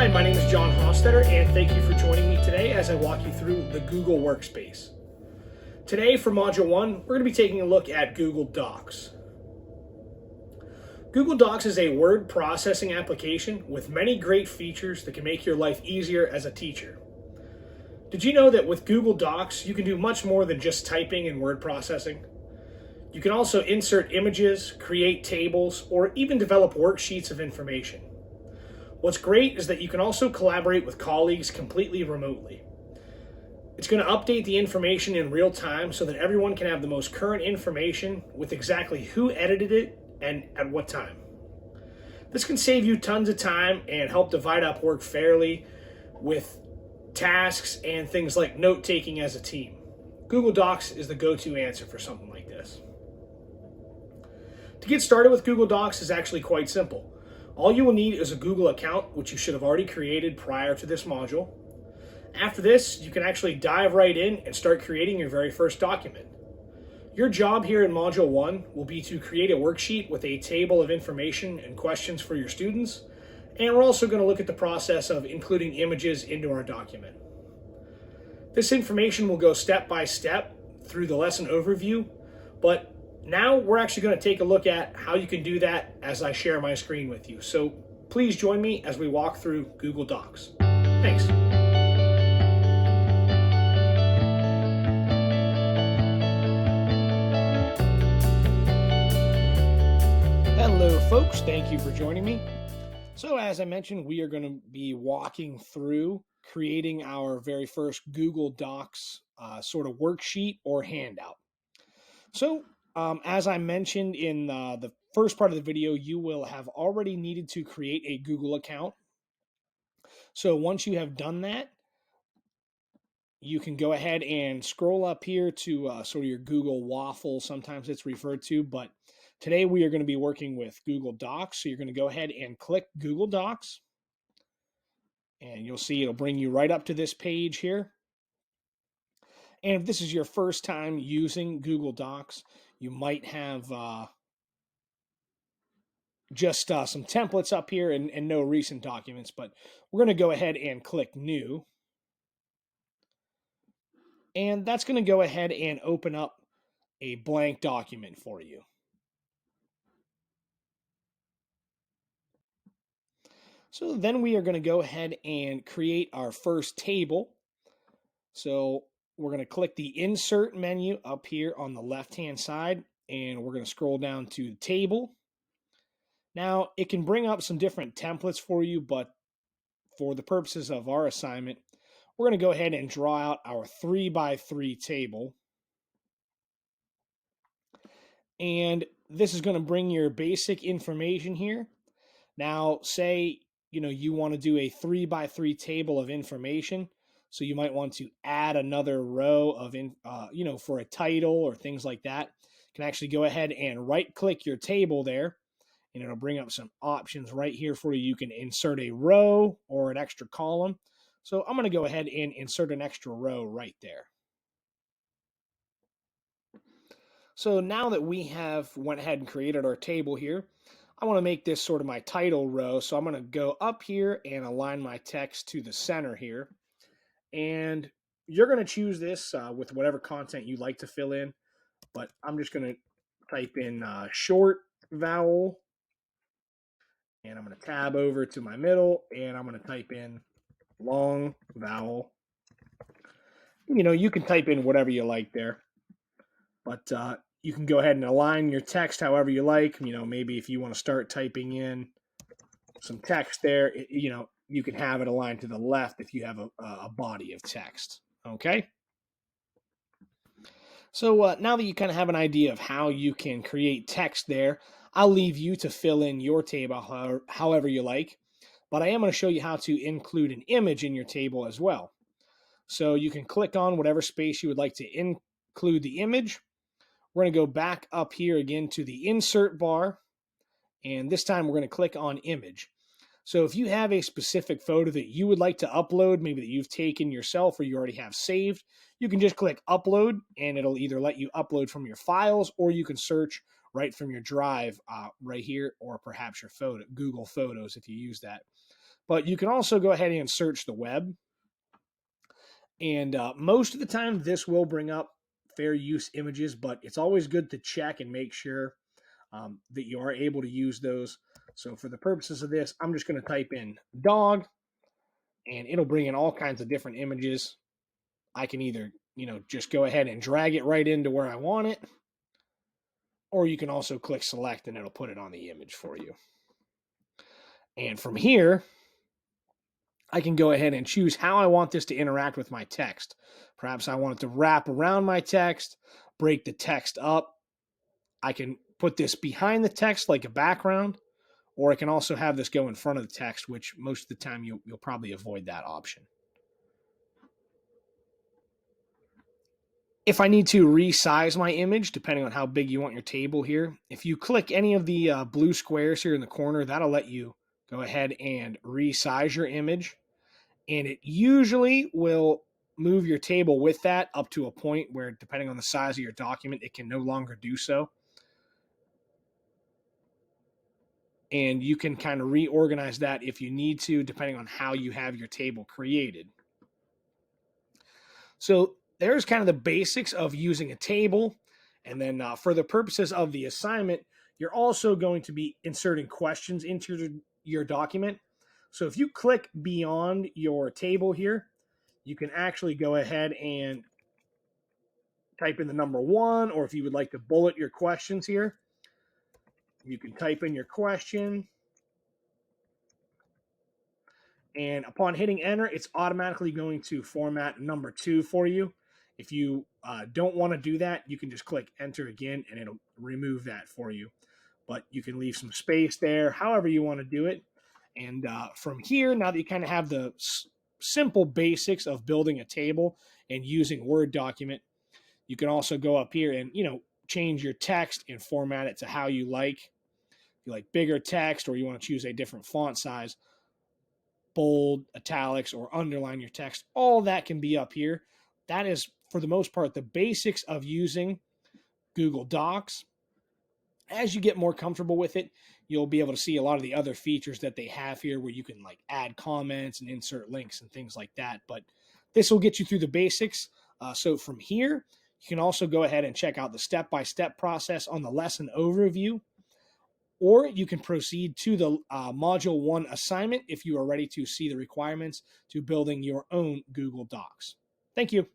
Hi, my name is John Hostetter, and thank you for joining me today as I walk you through the Google Workspace. Today, for Module 1, we're going to be taking a look at Google Docs. Google Docs is a word processing application with many great features that can make your life easier as a teacher. Did you know that with Google Docs, you can do much more than just typing and word processing? You can also insert images, create tables, or even develop worksheets of information. What's great is that you can also collaborate with colleagues completely remotely. It's going to update the information in real time so that everyone can have the most current information with exactly who edited it and at what time. This can save you tons of time and help divide up work fairly with tasks and things like note-taking as a team. Google Docs is the go-to answer for something like this. To get started with Google Docs is actually quite simple. All you will need is a Google account, which you should have already created prior to this module. After this, you can actually dive right in and start creating your very first document. Your job here in Module 1 will be to create a worksheet with a table of information and questions for your students, and we're also going to look at the process of including images into our document. This information will go step by step through the lesson overview, but now we're actually going to take a look at how you can do that as I share my screen with you. So please join me as we walk through Google Docs. Thanks. Hello folks, thank you for joining me. So as I mentioned, we are going to be walking through creating our very first Google Docs sort of worksheet or handout. So as I mentioned in the first part of the video, you will have already needed to create a Google account. So once you have done that, you can go ahead and scroll up here to sort of your Google waffle. Sometimes it's referred to, but today we are going to be working with Google Docs. So you're going to go ahead and click Google Docs, and you'll see it'll bring you right up to this page here. And if this is your first time using Google Docs, you might have just some templates up here and no recent documents, but we're going to go ahead and click New. And that's going to go ahead and open up a blank document for you. So then we are going to go ahead and create our first table. So we're going to click the Insert menu up here on the left-hand side, and we're going to scroll down to the Table. Now, it can bring up some different templates for you, but for the purposes of our assignment, we're going to go ahead and draw out our 3x3 table. And this is going to bring your basic information here. Now, say, you want to do a 3x3 table of information. So you might want to add another row of, for a title or things like that. You can actually go ahead and right-click your table there, and it'll bring up some options right here for you. You can insert a row or an extra column. So I'm going to go ahead and insert an extra row right there. So now that we have went ahead and created our table here, I want to make this sort of my title row. So I'm going to go up here and align my text to the center here. And you're going to choose this with whatever content you like to fill in. But I'm just going to type in short vowel. And I'm going to tab over to my middle. And I'm going to type in long vowel. You can type in whatever you like there. But you can go ahead and align your text however you like. Maybe if you want to start typing in some text there, you can have it aligned to the left if you have a body of text. Okay? So now that you kind of have an idea of how you can create text there, I'll leave you to fill in your table however you like. But I am going to show you how to include an image in your table as well. So you can click on whatever space you would like to include the image. We're going to go back up here again to the insert bar, and this time we're going to click on image. So if you have a specific photo that you would like to upload, maybe that you've taken yourself or you already have saved, you can just click upload, and it'll either let you upload from your files, or you can search right from your drive right here, or perhaps your Google Photos if you use that. But you can also go ahead and search the web. And most of the time, this will bring up fair use images, but it's always good to check and make sure that you are able to use those. So for the purposes of this, I'm just going to type in dog, and it'll bring in all kinds of different images. I can either, just go ahead and drag it right into where I want it, or you can also click select and it'll put it on the image for you. And from here, I can go ahead and choose how I want this to interact with my text. Perhaps I want it to wrap around my text, break the text up. I can put this behind the text like a background, or I can also have this go in front of the text, which most of the time you'll probably avoid that option. If I need to resize my image, depending on how big you want your table here, if you click any of the blue squares here in the corner, that'll let you go ahead and resize your image. And it usually will move your table with that up to a point where, depending on the size of your document, it can no longer do so. And you can kind of reorganize that if you need to, depending on how you have your table created. So there's kind of the basics of using a table. And then for the purposes of the assignment, you're also going to be inserting questions into your document. So if you click beyond your table here, you can actually go ahead and type in the number 1, or if you would like to bullet your questions here, you can type in your question. And upon hitting enter, it's automatically going to format number 2 for you. If you don't want to do that, you can just click enter again and it'll remove that for you. But you can leave some space there, however you want to do it. And from here, now that you kind of have the simple basics of building a table and using Word document, you can also go up here and, change your text and format it to how you like. If you like bigger text, or you want to choose a different font size, bold, italics, or underline your text, all that can be up here. That is, for the most part, the basics of using Google Docs. As you get more comfortable with it, you'll be able to see a lot of the other features that they have here, where you can like add comments and insert links and things like that. But this will get you through the basics. So from here, you can also go ahead and check out the step-by-step process on the lesson overview, or you can proceed to the Module 1 assignment if you are ready to see the requirements to building your own Google Docs. Thank you.